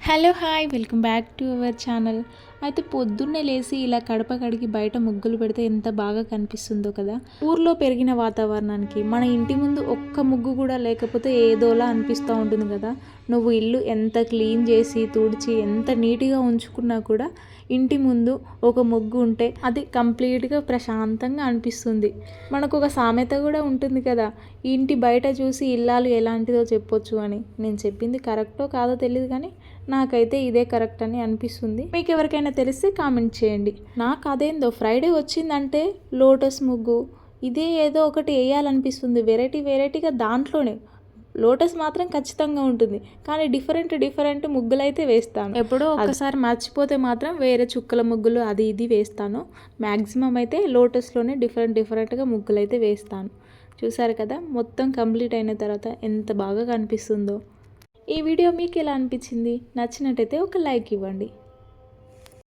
Hello hi welcome back to our channel. అయితే పొద్దున్నే లేచి ఇలా కడప కడిగి బయట ముగ్గులు పెడితే ఎంత బాగా కనిపిస్తుందో కదా. ఊర్లో పెరిగిన వాతావరణానికి మన ఇంటి ముందు ఒక్క ముగ్గు కూడా లేకపోతే ఏదోలా అనిపిస్తూ ఉంటుంది కదా. నువ్వు ఇల్లు ఎంత క్లీన్ చేసి తుడిచి ఎంత నీట్గా ఉంచుకున్నా కూడా ఇంటి ముందు ఒక ముగ్గు ఉంటే అది కంప్లీట్గా ప్రశాంతంగా అనిపిస్తుంది. మనకు ఒక సామెత కూడా ఉంటుంది కదా, ఇంటి బయట చూసి ఇల్లాలు ఎలాంటిదో చెప్పొచ్చు అని. నేను చెప్పింది కరెక్టో కాదో తెలియదు కానీ నాకైతే ఇదే కరెక్ట్ అని అనిపిస్తుంది. మీకు ఎవరికైనా తెలిస్తే కామెంట్ చేయండి. నాకు అదేందో ఫ్రైడే వచ్చిందంటే లోటస్ ముగ్గు ఇదే ఏదో ఒకటి వేయాలనిపిస్తుంది. వెరైటీగా దాంట్లోనే లోటస్ మాత్రం ఖచ్చితంగా ఉంటుంది, కానీ డిఫరెంట్ ముగ్గులు అయితే వేస్తాను. ఎప్పుడో ఒకసారి మర్చిపోతే మాత్రం వేరే చుక్కల ముగ్గులు అది ఇది వేస్తాను. మ్యాక్సిమం అయితే లోటస్లోనే డిఫరెంట్గా ముగ్గులు అయితే వేస్తాను. చూసారు కదా, మొత్తం కంప్లీట్ అయిన తర్వాత ఎంత బాగా కనిపిస్తుందో. ఈ వీడియో మీకు ఎలా అనిపించింది? నచ్చినట్టయితే ఒక లైక్ ఇవ్వండి.